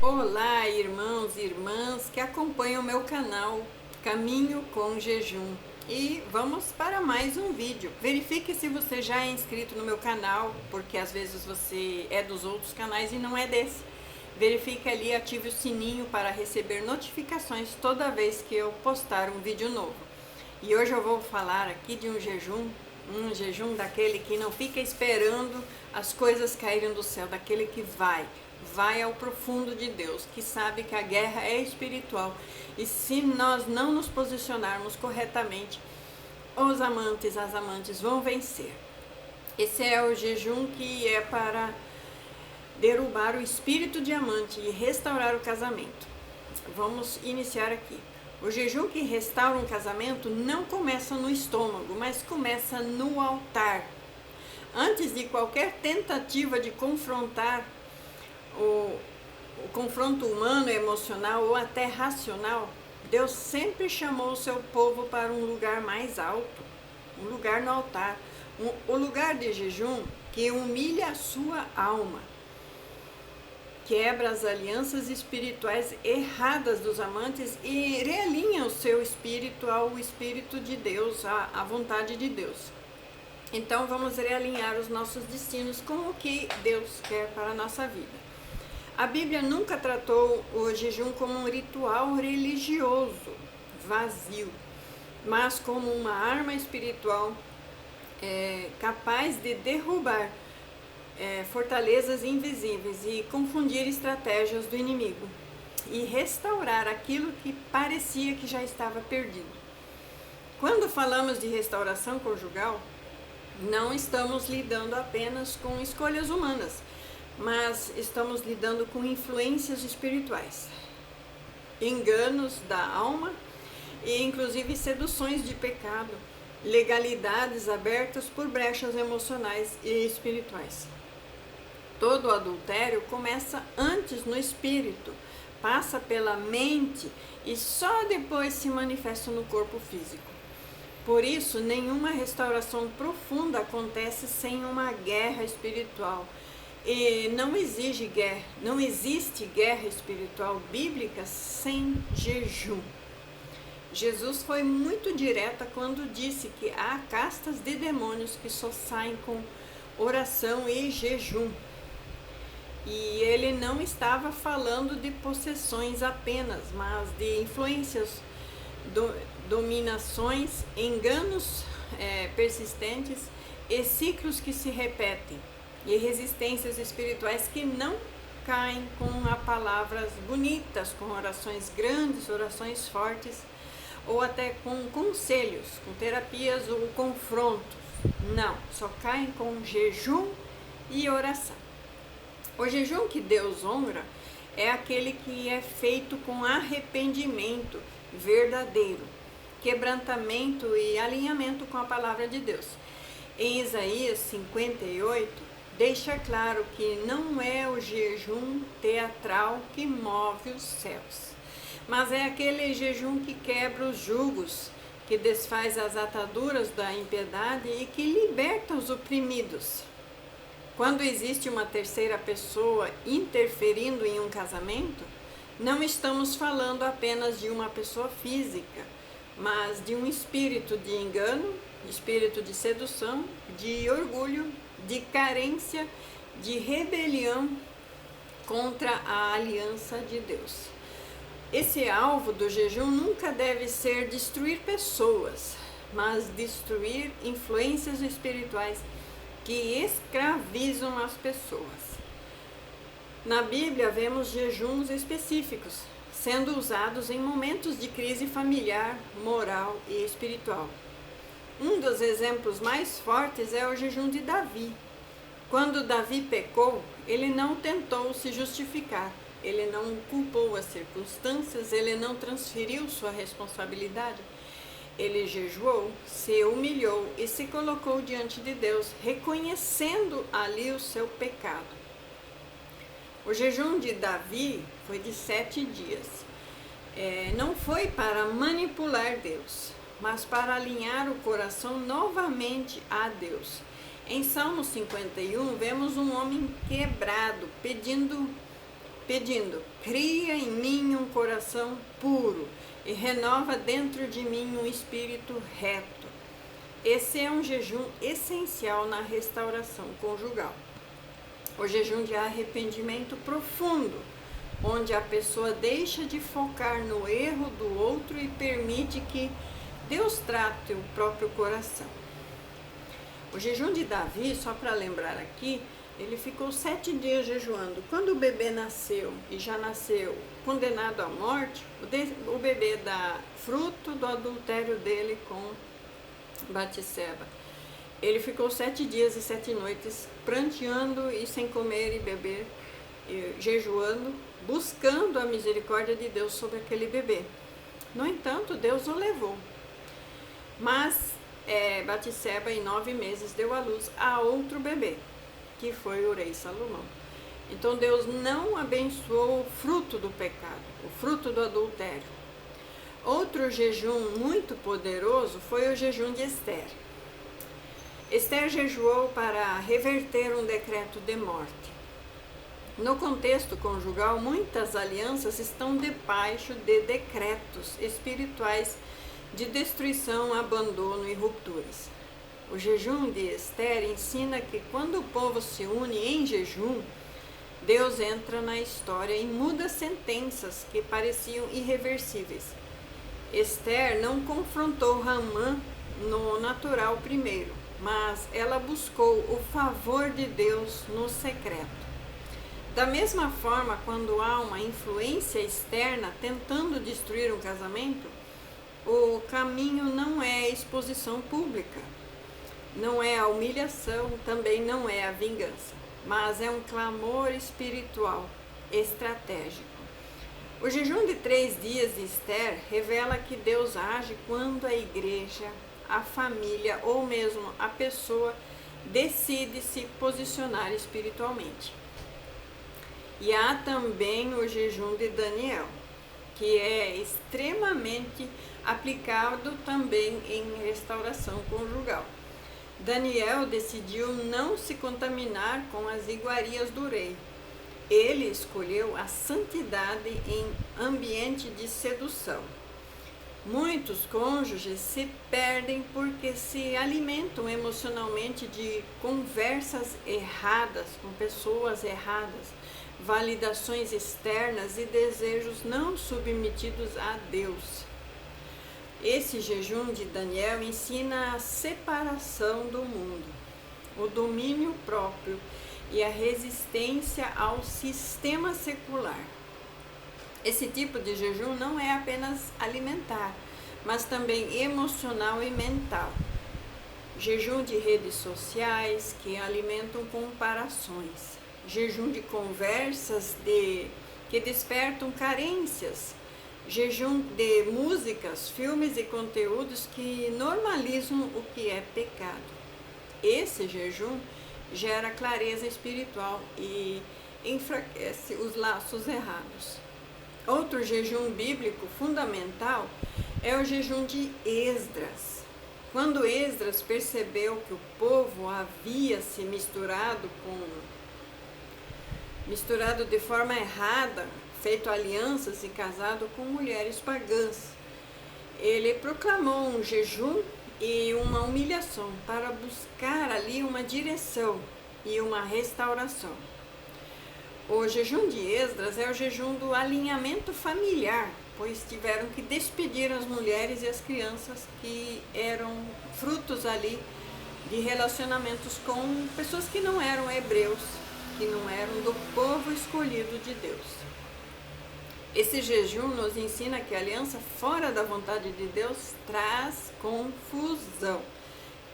Olá, irmãos e irmãs que acompanham o meu canal Caminho com Jejum. E vamos para mais um vídeo. Verifique se você já é inscrito no meu canal, porque às vezes você é dos outros canais e não é desse. Verifique ali e ative o sininho para receber notificações toda vez que eu postar um vídeo novo. E hoje eu vou falar aqui de um jejum daquele que não fica esperando as coisas caírem do céu, daquele que vai ao profundo de Deus, que sabe que a guerra é espiritual. E se nós não nos posicionarmos corretamente, os amantes, as amantes vão vencer. Esse é o jejum que é para derrubar o espírito de amante e restaurar o casamento. Vamos iniciar aqui. O jejum que restaura um casamento não começa no estômago, mas começa no altar. Antes de qualquer tentativa de confrontar o confronto humano, emocional ou até racional, Deus sempre chamou o seu povo para um lugar mais alto, um lugar no altar, o lugar de jejum que humilha a sua alma, quebra as alianças espirituais erradas dos amantes e realinha o seu espírito ao espírito de Deus, à vontade de Deus. Então vamos realinhar os nossos destinos com o que Deus quer para a nossa vida. A Bíblia nunca tratou o jejum como um ritual religioso vazio, mas como uma arma espiritual capaz de derrubar fortalezas invisíveis e confundir estratégias do inimigo e restaurar aquilo que parecia que já estava perdido. Quando falamos de restauração conjugal, não estamos lidando apenas com escolhas humanas, mas estamos lidando com influências espirituais, enganos da alma e inclusive seduções de pecado, legalidades abertas por brechas emocionais e espirituais. Todo adultério começa antes no espírito, passa pela mente e só depois se manifesta no corpo físico. Por isso, nenhuma restauração profunda acontece sem uma guerra espiritual. E não existe guerra espiritual bíblica sem jejum. Jesus foi muito direta quando disse que há castas de demônios que só saem com oração e jejum. E ele não estava falando de possessões apenas, mas de influências, dominações, enganos persistentes e ciclos que se repetem. E resistências espirituais que não caem com palavras bonitas, com orações grandes, orações fortes, ou até com conselhos, com terapias ou confrontos. Não, só caem com jejum e oração. O jejum que Deus honra é aquele que é feito com arrependimento verdadeiro, quebrantamento e alinhamento com a palavra de Deus. Em Isaías 58, deixa claro que não é o jejum teatral que move os céus, mas é aquele jejum que quebra os jugos, que desfaz as ataduras da impiedade e que liberta os oprimidos. Quando existe uma terceira pessoa interferindo em um casamento, não estamos falando apenas de uma pessoa física, mas de um espírito de engano, espírito de sedução, de orgulho, de carência, de rebelião contra a aliança de Deus. Esse alvo do jejum nunca deve ser destruir pessoas, mas destruir influências espirituais que escravizam as pessoas. Na Bíblia vemos jejuns específicos sendo usados em momentos de crise familiar, moral e espiritual. Um dos exemplos mais fortes é o jejum de Davi. Quando Davi pecou, ele não tentou se justificar, ele não culpou as circunstâncias, ele não transferiu sua responsabilidade. Ele jejuou, se humilhou e se colocou diante de Deus, reconhecendo ali o seu pecado. O jejum de Davi foi de 7 dias. Não foi para manipular Deus, mas para alinhar o coração novamente a Deus. Em Salmo 51, vemos um homem quebrado, pedindo pedindo: cria em mim um coração puro e renova dentro de mim um espírito reto. Esse é um jejum essencial na restauração conjugal. O jejum de arrependimento profundo, onde a pessoa deixa de focar no erro do outro e permite que Deus trate o próprio coração. O jejum de Davi, só para lembrar aqui, ele ficou 7 dias jejuando. Quando o bebê nasceu e já nasceu condenado à morte, o bebê dá fruto do adultério dele com Batseba. Ele ficou 7 dias e 7 noites pranteando e sem comer e beber, jejuando, buscando a misericórdia de Deus sobre aquele bebê. No entanto, Deus o levou. Mas Batseba, em 9 meses, deu à luz a outro bebê, que foi o rei Salomão. Então Deus não abençoou o fruto do pecado, o fruto do adultério. Outro jejum muito poderoso foi o jejum de Ester. Esther jejuou para reverter um decreto de morte. No contexto conjugal, muitas alianças estão debaixo de decretos espirituais de destruição, abandono e rupturas. O jejum de Ester ensina que quando o povo se une em jejum, Deus entra na história e muda sentenças que pareciam irreversíveis. Esther não confrontou Ramã no natural primeiro, mas ela buscou o favor de Deus no secreto. Da mesma forma, quando há uma influência externa tentando destruir um casamento, o caminho não é a exposição pública, não é a humilhação, também não é a vingança, mas é um clamor espiritual estratégico. O jejum de 3 dias de Esther revela que Deus age quando a igreja, a família ou mesmo a pessoa decide se posicionar espiritualmente. E há também o jejum de Daniel, que é extremamente aplicado também em restauração conjugal. Daniel decidiu não se contaminar com as iguarias do rei. Ele escolheu a santidade em ambiente de sedução. Muitos cônjuges se perdem porque se alimentam emocionalmente de conversas erradas com pessoas erradas, validações externas e desejos não submetidos a Deus. Esse jejum de Daniel ensina a separação do mundo, o domínio próprio e a resistência ao sistema secular. Esse tipo de jejum não é apenas alimentar, mas também emocional e mental. Jejum de redes sociais que alimentam comparações. Jejum de conversas que despertam carências. Jejum de músicas, filmes e conteúdos que normalizam o que é pecado. Esse jejum gera clareza espiritual e enfraquece os laços errados. Outro jejum bíblico fundamental é o jejum de Esdras. Quando Esdras percebeu que o povo havia se misturado de forma errada, feito alianças e casado com mulheres pagãs, ele proclamou um jejum e uma humilhação para buscar ali uma direção e uma restauração. O jejum de Esdras é o jejum do alinhamento familiar, pois tiveram que despedir as mulheres e as crianças que eram frutos ali de relacionamentos com pessoas que não eram hebreus, que não eram do povo escolhido de Deus. Esse jejum nos ensina que a aliança fora da vontade de Deus traz confusão,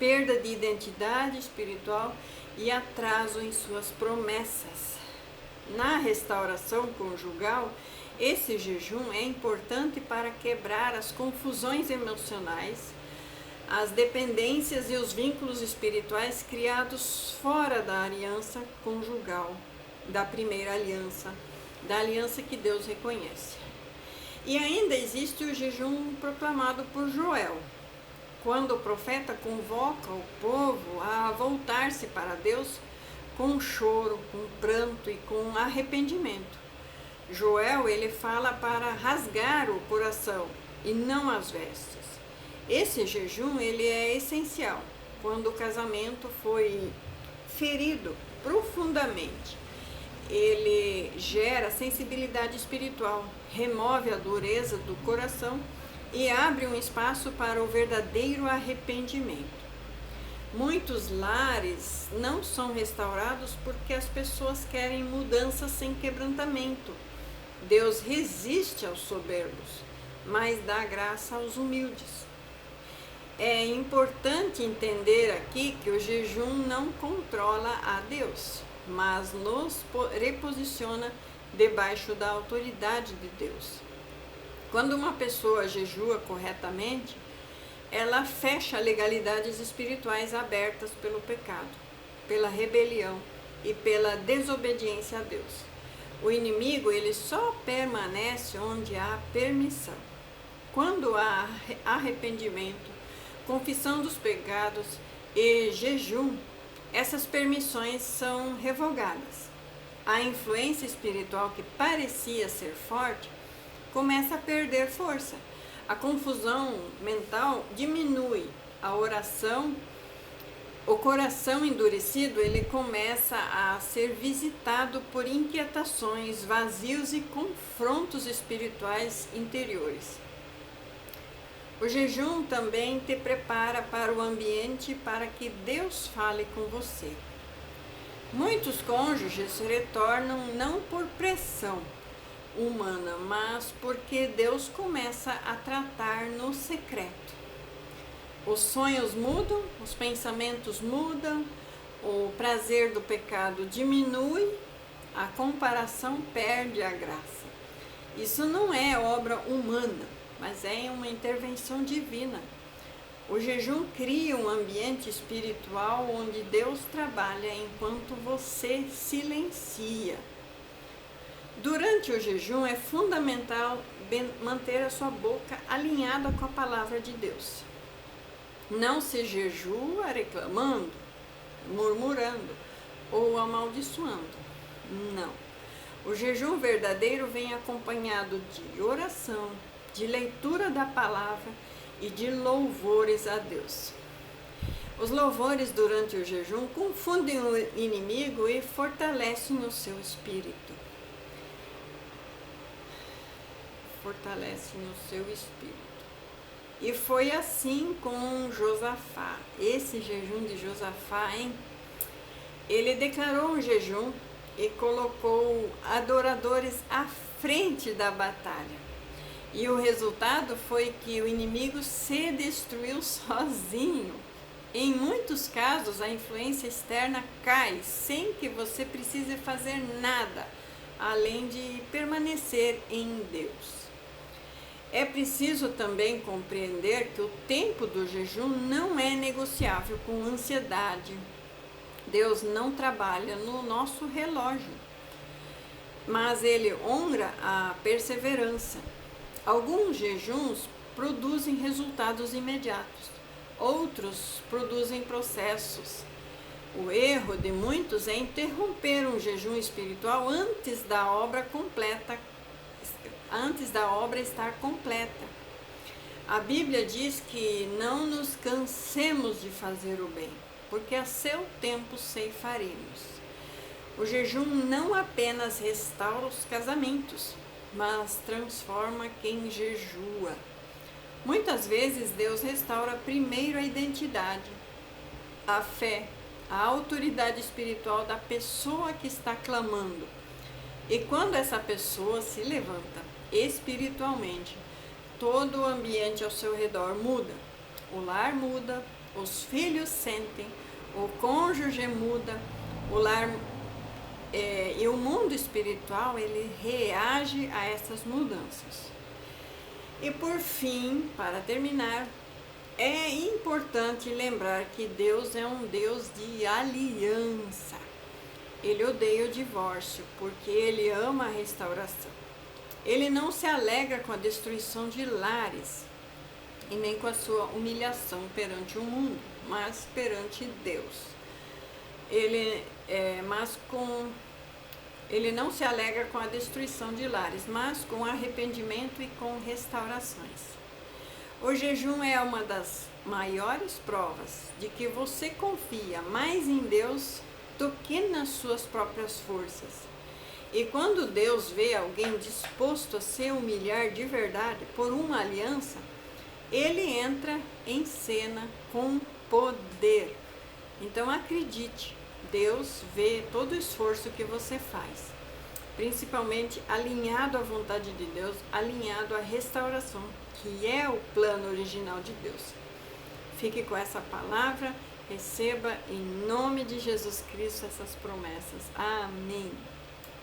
perda de identidade espiritual e atraso em suas promessas. Na restauração conjugal, esse jejum é importante para quebrar as confusões emocionais, as dependências e os vínculos espirituais criados fora da aliança conjugal, da primeira aliança, da aliança que Deus reconhece. E ainda existe o jejum proclamado por Joel, quando o profeta convoca o povo a voltar-se para Deus com choro, com pranto e com arrependimento. Joel, ele fala para rasgar o coração e não as vestes. Esse jejum, ele é essencial quando o casamento foi ferido profundamente. Ele gera sensibilidade espiritual, remove a dureza do coração e abre um espaço para o verdadeiro arrependimento. Muitos lares não são restaurados porque as pessoas querem mudança sem quebrantamento. Deus resiste aos soberbos, mas dá graça aos humildes. É importante entender aqui que o jejum não controla a Deus, mas nos reposiciona debaixo da autoridade de Deus. Quando uma pessoa jejua corretamente, ela fecha legalidades espirituais abertas pelo pecado, pela rebelião e pela desobediência a Deus. O inimigo, ele só permanece onde há permissão. Quando há arrependimento, confissão dos pecados e jejum, essas permissões são revogadas. A influência espiritual que parecia ser forte começa a perder força. A confusão mental diminui, a oração, o coração endurecido, ele começa a ser visitado por inquietações, vazios e confrontos espirituais interiores. O jejum também te prepara para o ambiente para que Deus fale com você. Muitos cônjuges retornam não por pressão humana, mas porque Deus começa a tratar no secreto. Os sonhos mudam, os pensamentos mudam, o prazer do pecado diminui, a comparação perde a graça. Isso não é obra humana, mas é uma intervenção divina. O jejum cria um ambiente espiritual onde Deus trabalha enquanto você silencia. Durante o jejum é fundamental manter a sua boca alinhada com a palavra de Deus. Não se jejua reclamando, murmurando ou amaldiçoando. Não. O jejum verdadeiro vem acompanhado de oração, de leitura da palavra e de louvores a Deus. Os louvores durante o jejum confundem o inimigo e fortalecem o seu espírito. Fortalecem o seu espírito. E foi assim com Josafá. Esse jejum de Josafá, ele declarou um jejum e colocou adoradores à frente da batalha. E o resultado foi que o inimigo se destruiu sozinho. Em muitos casos, a influência externa cai sem que você precise fazer nada, além de permanecer em Deus. É preciso também compreender que o tempo do jejum não é negociável com ansiedade. Deus não trabalha no nosso relógio, mas Ele honra a perseverança. Alguns jejuns produzem resultados imediatos, outros produzem processos. O erro de muitos é interromper um jejum espiritual antes da obra estar completa. A Bíblia diz que não nos cansemos de fazer o bem, porque a seu tempo ceifaremos. O jejum não apenas restaura os casamentos, mas transforma quem jejua. Muitas vezes Deus restaura primeiro a identidade, a fé, a autoridade espiritual da pessoa que está clamando. E quando essa pessoa se levanta espiritualmente, todo o ambiente ao seu redor muda. O lar muda, os filhos sentem, o cônjuge muda, o lar e o mundo espiritual, ele reage a essas mudanças. E por fim, para terminar, é importante lembrar que Deus é um Deus de aliança. Ele odeia o divórcio, porque Ele ama a restauração. Ele não se alegra com a destruição de lares e nem com a sua humilhação perante o mundo, mas perante Deus. Mas com Ele não se alegra com a destruição de lares, mas com arrependimento e com restaurações. O jejum é uma das maiores provas de que você confia mais em Deus do que nas suas próprias forças. E quando Deus vê alguém disposto a se humilhar de verdade por uma aliança, Ele entra em cena com poder. Então acredite, Deus vê todo o esforço que você faz, principalmente alinhado à vontade de Deus, alinhado à restauração, que é o plano original de Deus. Fique com essa palavra, receba em nome de Jesus Cristo essas promessas. Amém.